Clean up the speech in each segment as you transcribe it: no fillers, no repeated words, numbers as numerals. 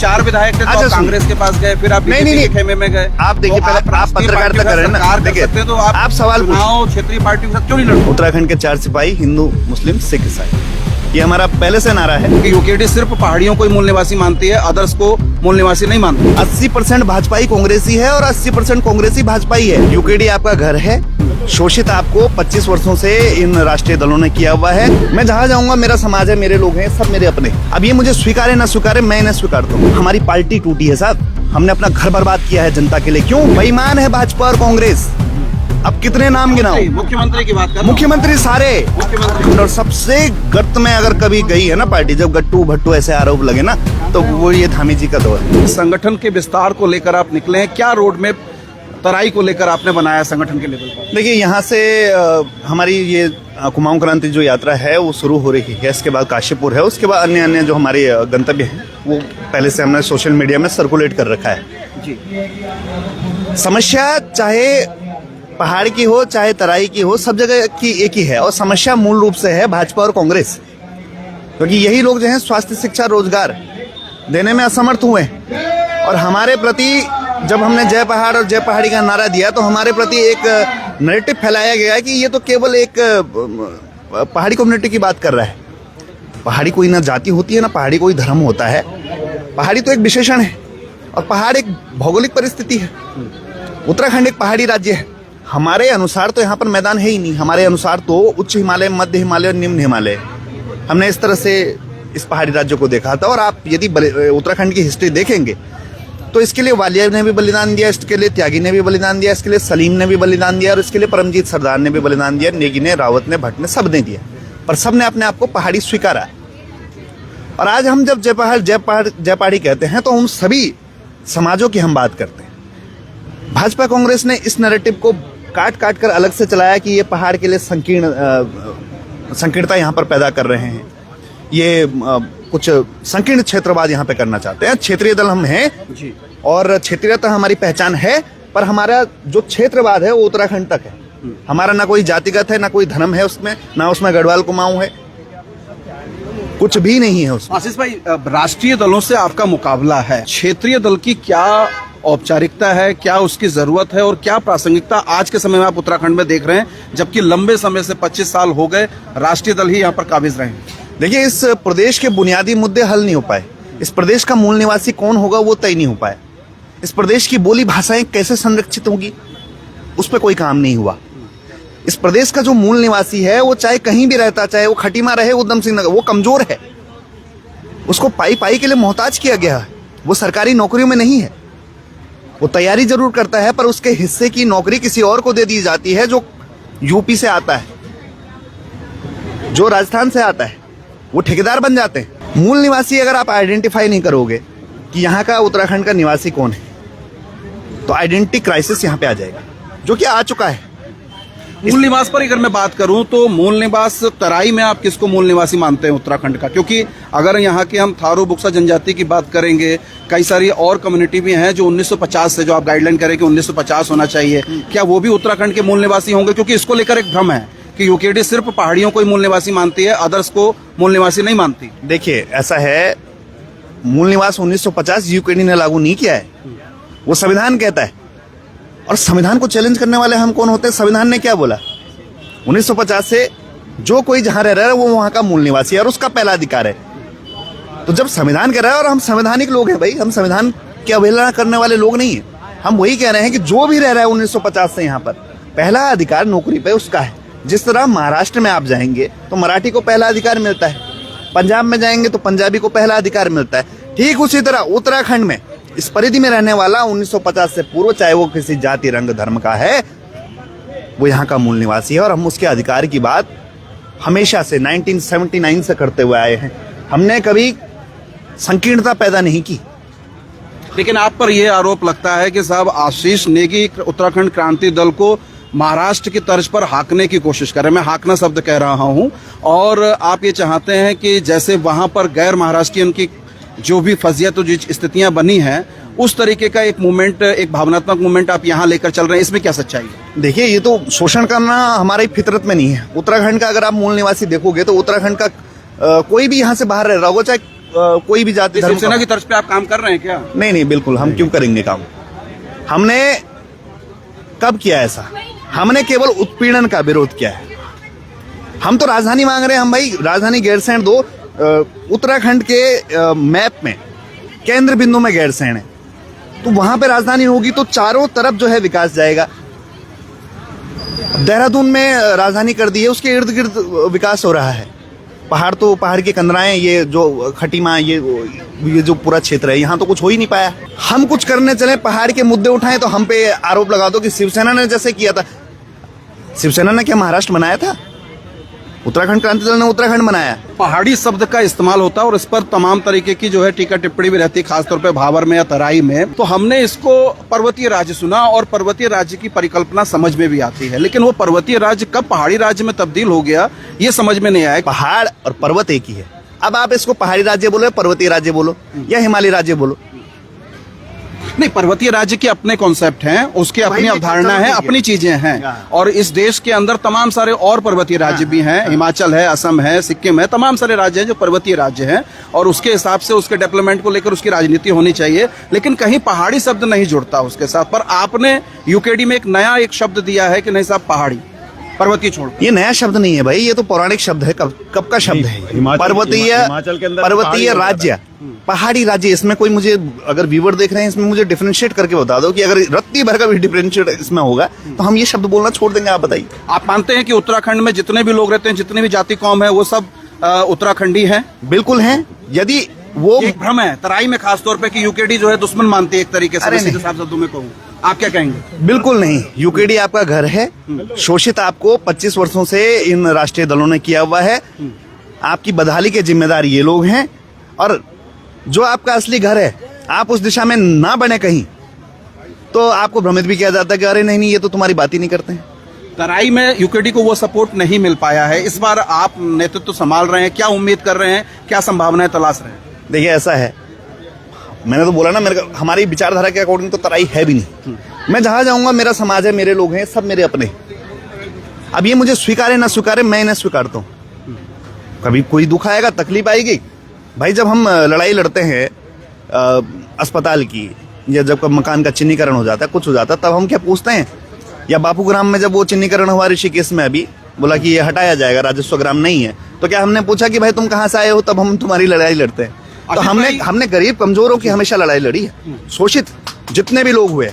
4 विधायक थे तो आप कांग्रेस के पास गए, फिर आप बीजेपी के खेमे में गए। आप देखिए, पहले आप पत्रकारिता कर रहे हैं ना, देखिए तो आप सवाल चुनाव क्षेत्रीय पार्टी के साथ क्यों नहीं लड़ते? उत्तराखंड के 4 सिपाही, हिंदू, मुस्लिम, सिख, ईसाई, ये हमारा पहले से नारा है कि यूकेडी सिर्फ पहाड़ियों को ही मूल निवासी मानती है, अदर्स को मूल निवासी नहीं मानती। 80% भाजपाई कांग्रेसी है और 80% कांग्रेसी भाजपाई है। यूकेडी आपका घर है, शोषित आपको 25 वर्षों से इन राष्ट्रीय दलों ने किया हुआ है। मैं जहाँ जाऊंगा मेरा समाज है, मेरे लोग हैं, सब मेरे अपने। अब ये मुझे स्वीकारे ना स्वीकारे, मैं इन्हें स्वीकारता हूँ। हमारी पार्टी टूटी है साहब, हमने अपना घर बर्बाद किया है जनता के लिए। क्यों? बेईमान है भाजपा और कांग्रेस। अब कितने नाम गिनाऊं? मुख्यमंत्री की बात कर, मुख्यमंत्री सारे मुख्यमंत्री। और सबसे गर्त में अगर कभी गई है ना पार्टी, जब गट्टू भट्टू ऐसे आरोप लगे ना, तो वो ये धामी जी का दौर है। संगठन के विस्तार को लेकर आप निकले हैं, क्या रोड मैप तराई को लेकर आपने बनाया संगठन के लेवल पर? देखिए, यहाँ से हमारी ये कुमाऊं क्रांति जो यात्रा है वो शुरू हो रही है। इसके बाद काशीपुर है, उसके बाद अन्य अन्य जो हमारे गंतव्य हैं वो पहले से हमने सोशल मीडिया में सर्कुलेट कर रखा है जी। समस्या चाहे पहाड़ की हो चाहे तराई की हो, सब जगह की एक ही है, और समस्या मूल रूप से है भाजपा और कांग्रेस, क्योंकि यही लोग जो हैं स्वास्थ्य, शिक्षा, रोजगार देने में असमर्थ हुए हैं। और हमारे प्रति जब हमने जय पहाड़ और जय पहाड़ी का नारा दिया तो हमारे प्रति एक नैरेटिव फैलाया गया कि ये तो केवल एक पहाड़ी कम्युनिटी की बात कर रहा है। पहाड़ी कोई ना जाति होती है ना पहाड़ी कोई धर्म होता है। पहाड़ी तो एक विशेषण है और पहाड़ एक भौगोलिक परिस्थिति है। उत्तराखंड एक पहाड़ी राज्य है। हमारे अनुसार तो यहाँ पर मैदान है ही नहीं। हमारे अनुसार तो उच्च हिमालय, मध्य हिमालय और निम्न हिमालय, हमने इस तरह से इस पहाड़ी राज्य को देखा था। और आप यदि उत्तराखंड की हिस्ट्री देखेंगे तो इसके लिए वालिया ने भी बलिदान दिया, इसके लिए त्यागी ने भी बलिदान दिया, इसके लिए सलीम ने भी बलिदान दिया और इसके लिए परमजीत सरदार ने भी बलिदान दिया, नेगी ने, रावत ने, भट्ट ने, सब ने दिया, पर सब ने अपने आप को पहाड़ी स्वीकारा। और आज हम जब जय पहाड़ी कहते हैं तो उन सभी समाजों की हम बात करते हैं। भाजपा कांग्रेस ने इस नैरेटिव को काट काट कर अलग से चलाया कि ये पहाड़ के लिए संकीर्णता यहाँ पर पैदा कर रहे हैं, ये कुछ संकीर्ण क्षेत्रवाद यहाँ पे करना चाहते हैं। क्षेत्रीय दल हम हैं जी, और क्षेत्रीयता हमारी पहचान है, पर हमारा जो क्षेत्रवाद है वो उत्तराखंड तक है। हमारा ना कोई जातिगत है, ना कोई धर्म है उसमें, ना उसमें गढ़वाल कुमाऊं है, कुछ भी नहीं है उसमें। आशीष भाई, राष्ट्रीय दलों से आपका मुकाबला है, क्षेत्रीय दल की क्या औपचारिकता है, क्या उसकी जरूरत है और क्या प्रासंगिकता आज के समय में आप उत्तराखंड में देख रहे हैं, जबकि लंबे समय से 25 साल हो गए राष्ट्रीय दल ही यहाँ पर काबिज रहे हैं? देखिए, इस प्रदेश के बुनियादी मुद्दे हल नहीं हो पाए। इस प्रदेश का मूल निवासी कौन होगा वो तय नहीं हो पाया। इस प्रदेश की बोली भाषाएं कैसे संरक्षित होगी उस पर कोई काम नहीं हुआ। इस प्रदेश का जो मूल निवासी है वो चाहे कहीं भी रहता, चाहे वो खटीमा रहे, उधम सिंह नगर, वो कमजोर है। उसको पाई पाई के लिए मोहताज किया गया है। वो सरकारी नौकरियों में नहीं है। वो तैयारी जरूर करता है पर उसके हिस्से की नौकरी किसी और को दे दी जाती है, जो यूपी से आता है, जो राजस्थान से आता है, वो ठेकेदार बन जाते हैं। मूल निवासी अगर आप आइडेंटिफाई नहीं करोगे कि यहाँ का उत्तराखंड का निवासी कौन है, तो आइडेंटिटी क्राइसिस यहाँ पे आ जाएगा, जो कि आ चुका है। मूल निवास पर अगर मैं बात करूं तो मूल निवास तराई में आप किसको मूल निवासी मानते हैं उत्तराखंड का? क्योंकि अगर यहाँ के हम थारू बुक्सा जनजाति की बात करेंगे, कई सारी और कम्युनिटी भी हैं जो 1950 से, जो आप गाइडलाइन करें कि 1950 होना चाहिए, क्या वो भी उत्तराखंड के मूल निवासी होंगे? क्योंकि इसको लेकर एक भ्रम है कि यूकेडी सिर्फ पहाड़ियों को ही मूल निवासी मानती है, अदर्स को मूल निवासी नहीं मानती। देखिए, ऐसा है, मूल निवास 1950 यूकेडी ने लागू नहीं किया है, वो संविधान कहता है। और संविधान को चैलेंज करने वाले हम कौन होते हैं? संविधान ने क्या बोला? 1950 से जो कोई जहां रह रहा है वो वहां का मूल निवासी है और उसका पहला अधिकार है। तो जब संविधान कह रहा है, और हम संवैधानिक लोग हैं भाई, हम संविधान की अवहेलना करने वाले लोग नहीं है। हम वही कह रहे हैं कि जो भी रह रहा है 1950 से यहाँ पर, पहला अधिकार नौकरी पे उसका है। जिस तरह महाराष्ट्र में आप जाएंगे तो मराठी को पहला अधिकार मिलता है, पंजाब में जाएंगे तो पंजाबी को पहला अधिकार मिलता है, ठीक उसी तरह उत्तराखंड में इस परिधि में रहने वाला 1950 से पूर्व, चाहे वो किसी जाति, रंग, धर्म का है, वो यहाँ का मूल निवासी है। और हम उसके अधिकार की बात हमेशा से 1979 से करते हुए आए हैं। हमने कभी संकीर्णता पैदा नहीं की। लेकिन आप पर यह आरोप लगता है कि साहब आशीष नेगी उत्तराखंड क्रांति दल को महाराष्ट्र की तर्ज पर हाकने की कोशिश कर रहे हैं। मैं हाकना शब्द कह रहा हूं, और आप ये चाहते हैं कि जैसे वहां पर गैर महाराष्ट्रियन की जो भी फजियत, जो स्थितियां बनी हैं, उस तरीके का एक मूवमेंट, एक भावनात्मक मूवमेंट आप यहाँ लेकर चल रहे हैं, इसमें क्या सच्चाई है? देखिए, ये तो शोषण करना हमारी फितरत में नहीं है। उत्तराखंड का अगर आप मूल निवासी देखोगे तो उत्तराखंड का कोई भी यहाँ से बाहर रह रहा होगा, चाहे कोई भी जाति धर्म शिवसेना का की तर्ज पे आप काम कर रहे हैं क्या? नहीं, बिल्कुल हम क्यों करेंगे काम। हमने कब किया ऐसा? हमने केवल उत्पीड़न का विरोध किया है। हम तो राजधानी मांग रहे हैं, हम भाई राजधानी गैरसैंण दो। उत्तराखंड के मैप में केंद्र बिंदु में गैरसैंण है, तो वहां पे राजधानी होगी तो चारों तरफ जो है विकास जाएगा। देहरादून में राजधानी कर दी है, उसके इर्द गिर्द विकास हो रहा है। पहाड़ तो पहाड़ की कंदराएं, ये जो खटीमा, ये जो पूरा क्षेत्र है, यहाँ तो कुछ हो ही नहीं पाया। हम कुछ करने चले, पहाड़ के मुद्दे उठाएं तो हम पे आरोप लगा दो कि शिवसेना ने जैसे किया था। शिवसेना ने क्या महाराष्ट्र बनाया था? उत्तराखंड क्रांति दल ने उत्तराखंड बनाया। पहाड़ी शब्द का इस्तेमाल होता है और इस पर तमाम तरीके की जो है टीका टिप्पणी भी रहती है, खासतौर पे भावर में या तराई में। तो हमने इसको पर्वतीय राज्य सुना और पर्वतीय राज्य की परिकल्पना समझ में भी आती है, लेकिन वो पर्वतीय राज्य कब पहाड़ी राज्य में तब्दील हो गया ये समझ में नहीं आया। पहाड़ और पर्वत एक ही है। अब आप इसको पहाड़ी राज्य बोलो, पर्वतीय राज्य बोलो या हिमालय राज्य बोलो, नहीं, पर्वतीय राज्य के अपने कॉन्सेप्ट हैं, उसकी अपनी अवधारणा है, अपनी चीजें हैं। और इस देश के अंदर तमाम सारे और पर्वतीय राज्य भी हैं, हिमाचल है, असम है, सिक्किम है, तमाम सारे राज्य हैं जो पर्वतीय राज्य हैं और उसके हिसाब से उसके डेवलपमेंट को लेकर उसकी राजनीति होनी चाहिए, लेकिन कहीं पहाड़ी शब्द नहीं जुड़ता उसके साथ। पर आपने यूकेडी में एक नया शब्द दिया है कि नहीं साहब, पहाड़ी पर्वतीय छोड़। ये नया शब्द नहीं है भाई, ये तो पौराणिक शब्द है। कब का शब्द है? पर्वतीय राज्य, पहाड़ी राज्य। इसमें कोई, मुझे अगर व्यूअर देख रहे हैं, इसमें मुझे डिफरेंशिएट करके बता दो कि अगर रत्ती भर का भी डिफरेंशिएट इसमें होगा तो हम ये शब्द बोलना छोड़ देंगे। आप बताइए। आप मानते हैं कि उत्तराखंड में जितने भी लोग रहते हैं, जितनी भी जाति कौम है, वो सब उत्तराखंडी हैं? बिल्कुल हैं। यदि वो एक भ्रम है तराई में खासतौर पे कि यूकेडी जो है दुश्मन मानती है एक तरीके से, सीधे साफ शब्दों में कहूं, आप क्या कहेंगे? बिल्कुल नहीं। यूकेडी आपका घर है, शोषित आपको 25 वर्षों से इन राष्ट्रीय दलों ने किया हुआ है। आपकी बदहाली के जिम्मेदार ये लोग हैं और जो आपका असली घर है, आप उस दिशा में ना बने कहीं तो आपको भ्रमित भी किया जाता है कि अरे नहीं, ये तो तुम्हारी बात ही नहीं करते हैं। तराई में यूकेडी को वो सपोर्ट नहीं मिल पाया है। इस बार आप नेतृत्व संभाल रहे हैं, क्या उम्मीद कर रहे हैं, क्या संभावनाएं तलाश रहे हैं? देखिए ऐसा है, मैंने तो बोला ना, हमारी विचारधारा के अकॉर्डिंग तो तराई है भी नहीं। मैं जहां जाऊंगा, मेरा समाज है, मेरे लोग हैं, सब मेरे अपने। अब ये मुझे स्वीकारे ना स्वीकारे, मैं इन्हें स्वीकारता हूँ। कभी कोई दुख आएगा, तकलीफ आएगी भाई। जब हम लड़ाई लड़ते हैं अस्पताल की, या जब मकान का चिन्हीकरण हो जाता है, कुछ हो जाता है, तब हम क्या पूछते हैं? या बापूग्राम में जब वो चिन्हीकरण हुआ ऋषिकेश में, अभी बोला कि ये हटाया जाएगा, राजस्व ग्राम नहीं है, तो क्या हमने पूछा कि भाई तुम कहाँ से आए हो? तब हम तुम्हारी लड़ाई लड़ते हैं। तो हमने गरीब कमजोरों की हमेशा लड़ाई लड़ी है। शोषित जितने भी लोग हुए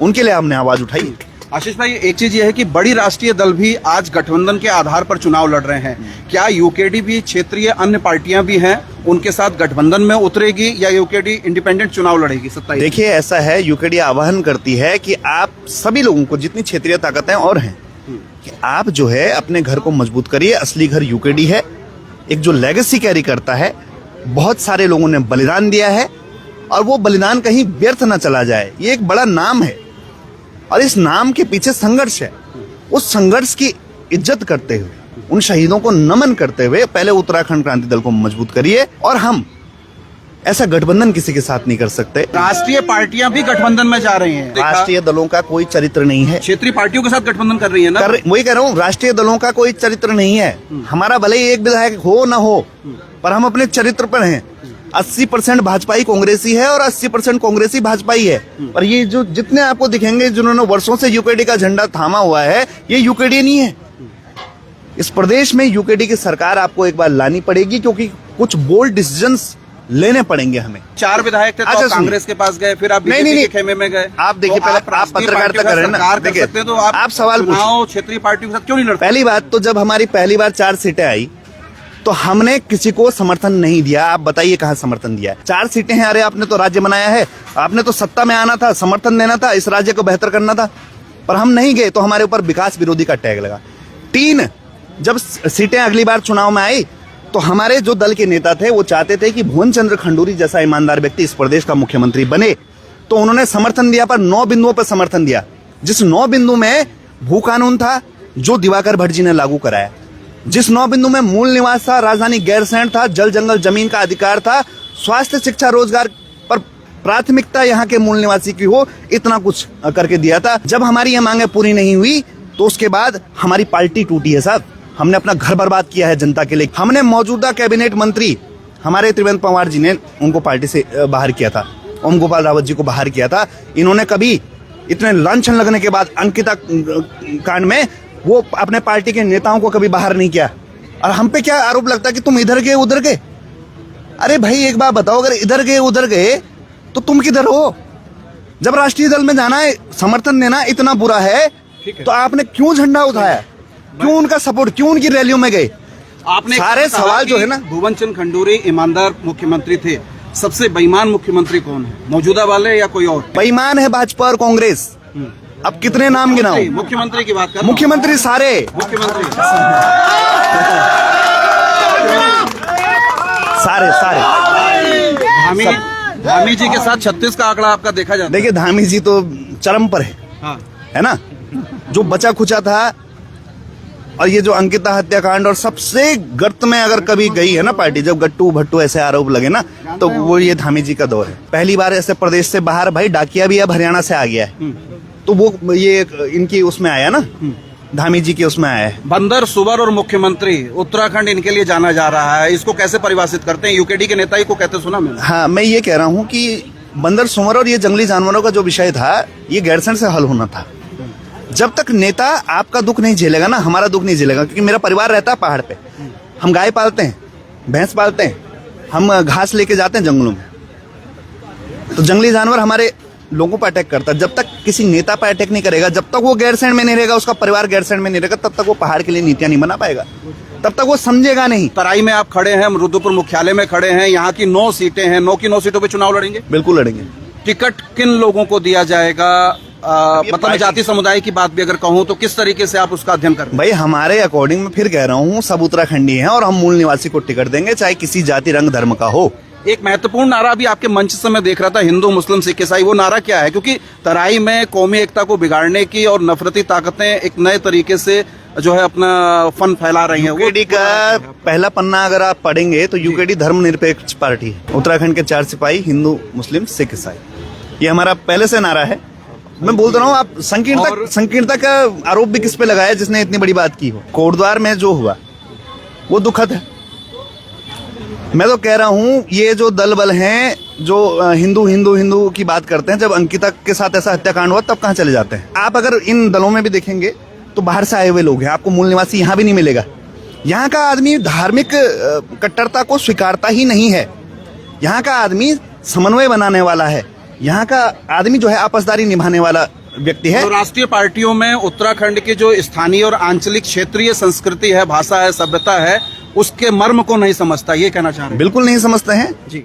उनके लिए हमने आवाज उठाई। आशीष भाई, एक चीज ये है कि बड़ी राष्ट्रीय दल भी आज गठबंधन के आधार पर चुनाव लड़ रहे हैं। क्या यूकेडी भी, क्षेत्रीय अन्य पार्टियां भी हैं, उनके साथ गठबंधन में उतरेगी या यूकेडी इंडिपेंडेंट चुनाव लड़ेगी? 27 देखिए ऐसा है, यूकेडी आह्वान करती है कि आप सभी लोगों को, जितनी क्षेत्रीय ताकतें और हैं, कि आप जो है अपने घर को मजबूत करिए। असली घर यूकेडी है, एक जो लेगेसी कैरी करता है। बहुत सारे लोगों ने बलिदान दिया है और वो बलिदान कहीं व्यर्थ न चला जाए। ये एक बड़ा नाम है और इस नाम के पीछे संघर्ष है। उस संघर्ष की इज्जत करते हुए, उन शहीदों को नमन करते हुए पहले उत्तराखंड क्रांति दल को मजबूत करिए। और हम ऐसा गठबंधन किसी के साथ नहीं कर सकते। राष्ट्रीय पार्टियां भी गठबंधन में जा रही हैं। राष्ट्रीय दलों का कोई चरित्र नहीं है। क्षेत्रीय पार्टियों के साथ गठबंधन कर रही है ना? वही कह रहा हूँ, राष्ट्रीय दलों का कोई चरित्र नहीं है। हमारा भले ही एक विधायक हो ना हो, पर हम अपने चरित्र पर हैं। 80% भाजपाई कांग्रेसी है और 80% कांग्रेसी भाजपाई है। और ये जो जितने आपको दिखेंगे जिन्होंने वर्षों से यूकेडी का झंडा थामा हुआ है, ये यूकेडी नहीं है। इस प्रदेश में यूकेडी की सरकार आपको एक बार लानी पड़ेगी, क्योंकि कुछ बोल्ड डिसीजंस लेने पड़ेंगे हमें। 4 विधायक थे तो आप कांग्रेस के पास गए, फिर आप बीजेपी के खेमे में गए। आप देखिए, पहले आप पत्रकारिता कर रहे हैं ना, देखिए तो आप सवाल पूछो, क्षेत्रीय पार्टियों के साथ क्यों नहीं लड़ते? पहली बात तो, जब हमारी पहली बार 4 सीटें आई तो हमने किसी को समर्थन नहीं दिया। आप बताइए कहाँ समर्थन दिया है? 4 सीटें हैं, अरे आपने तो राज्य बनाया है, आपने तो सत्ता में आना था, समर्थन देना था, इस राज्य को बेहतर करना था, पर हम नहीं गए तो हमारे ऊपर विकास विरोधी का टैग लगा। 3 जब सीटें अगली बार चुनाव में आई तो हमारे जो दल के नेता थे वो चाहते थे कि भुवन चंद्र खंडूरी जैसा ईमानदार व्यक्ति इस प्रदेश का मुख्यमंत्री बने, तो उन्होंने समर्थन दिया, पर 9 बिंदुओं पर समर्थन दिया। जिस 9 बिंदु में भू कानून था जो दिवाकर भट्ट जी ने लागू कराया, जिस 9 बिंदु में मूल निवास था, राजधानी गैरसैंण था, जल जंगल जमीन का अधिकार था, स्वास्थ्य शिक्षा रोजगार पर प्राथमिकता यहाँ के मूल निवासी की हो, इतना कुछ करके दिया था। जब हमारी ये मांगे पूरी नहीं हुई तो उसके बाद हमारी पार्टी टूटी है साहब। हमने अपना घर बर्बाद किया है जनता के लिए। हमने मौजूदा कैबिनेट मंत्री हमारे त्रिवेंद्र पवार जी ने उनको पार्टी से बाहर किया था, ओम गोपाल रावत जी को बाहर किया था। इन्होंने कभी इतने लांछन लगने के बाद अंकिता कांड में वो अपने पार्टी के नेताओं को कभी बाहर नहीं किया। और हम पे क्या आरोप लगता है कि तुम इधर गए उधर गए। अरे भाई एक बात बताओ, अगर इधर गए उधर गए तो तुम किधर हो? जब राष्ट्रीय दल में जाना है, समर्थन देना इतना बुरा है तो आपने क्यों झंडा उठाया? क्यों उनका सपोर्ट, क्यों उनकी रैलियों में गए? आपने सारे सवाल जो है ना, भुवन चंद्र खंडूरी ईमानदार मुख्यमंत्री थे, सबसे बेईमान मुख्यमंत्री कौन है, मौजूदा वाले या कोई और? बेईमान है भाजपा और कांग्रेस। अब कितने नाम गिनाऊं? मुख्यमंत्री की बात कर, मुख्यमंत्री सारे धामी जी के साथ 36 का आंकड़ा आपका देखा जाता है। देखिए धामी जी तो चरम पर है, हाँ। है ना? जो बचा खुचा था, और ये जो अंकिता हत्याकांड, और सबसे गर्त में अगर कभी गई है ना पार्टी, जब गट्टू भट्टू ऐसे आरोप लगे ना, तो वो ये धामी जी का दौर है। पहली बार ऐसे प्रदेश से बाहर भाई डाकिया भी अब हरियाणा से आ गया है, तो वो ये इनकी उसमें आया ना, धामी जी के उसमें आया है। बंदर सुवर और मुख्यमंत्री उत्तराखंड इनके लिए जाना जा रहा है, इसको कैसे परिभाषित करते हैं? यूकेडी के नेता ही को कहते सुना मैंने। हाँ, मैं ये कह रहा हूँ कि बंदर सुवर और ये जंगली जानवरों का जो विषय था, ये गैरसैंण से हल होना था। जब तक नेता आपका दुख नहीं झेलेगा ना, हमारा दुख नहीं झेलेगा, क्योंकि मेरा परिवार रहता है पहाड़ पे, हम गाय पालते हैं, भैंस पालते हैं, हम घास लेके जाते हैं जंगलों में, तो जंगली जानवर हमारे लोगों पर अटैक करता है। जब तक किसी नेता पर अटैक नहीं करेगा, जब तक वो गैरसैंण में नहीं रहेगा, उसका परिवार गैरसैंण में नहीं रहेगा, तब तक वो पहाड़ के लिए नीतियां नहीं बना पाएगा, तब तक वो समझेगा नहीं। तराई में आप खड़े हैं, रुद्रपुर मुख्यालय में खड़े हैं, यहाँ की 9 सीटें हैं, 9 की 9 सीटों पे चुनाव लड़ेंगे? बिल्कुल लड़ेंगे। टिकट किन लोगों को दिया जाएगा? मतलब जाति समुदाय की बात भी अगर कहूँ तो किस तरीके से आप उसका अध्ययन करें? भाई हमारे अकॉर्डिंग में फिर कह रहा हूँ, सब उत्तराखंडी हैं और हम मूल निवासी को टिकट देंगे, चाहे किसी जाति रंग धर्म का हो। एक महत्वपूर्ण नारा भी आपके मंच से मैं देख रहा था, हिंदू मुस्लिम सिख ईसाई, वो नारा क्या है? क्योंकि तराई में कौमी एकता को बिगाड़ने की और नफरती ताकतें एक नए तरीके से जो है अपना फन फैला रही हैं। यूकेडी का पहला पन्ना अगर आप पढ़ेंगे तो यूकेडी धर्मनिरपेक्ष पार्टी है। उत्तराखंड के 4 सिपाही, हिंदू मुस्लिम सिख ईसाई, ये हमारा पहले से नारा है। मैं बोल रहा हूँ, आप संकीर्णता का आरोप भी किस पे लगाया जिसने इतनी बड़ी बात की हो? कोटद्वार में जो हुआ वो दुखद है। मैं तो कह रहा हूँ, ये जो दल बल हैं जो हिंदू हिंदू हिंदू की बात करते हैं, जब अंकिता के साथ ऐसा हत्याकांड हुआ तब कहाँ चले जाते हैं? आप अगर इन दलों में भी देखेंगे तो बाहर से आए हुए लोग हैं, आपको मूल निवासी यहाँ भी नहीं मिलेगा। यहाँ का आदमी धार्मिक कट्टरता को स्वीकारता ही नहीं है। यहाँ का आदमी समन्वय बनाने वाला है, यहाँ का आदमी जो है आपसदारी निभाने वाला व्यक्ति है। तो राष्ट्रीय पार्टियों में उत्तराखंड की जो स्थानीय और आंचलिक क्षेत्रीय संस्कृति है, भाषा है, सभ्यता है, उसके मर्म को नहीं समझता, ये कहना चाह रहे हैं? बिल्कुल नहीं समझते हैं जी।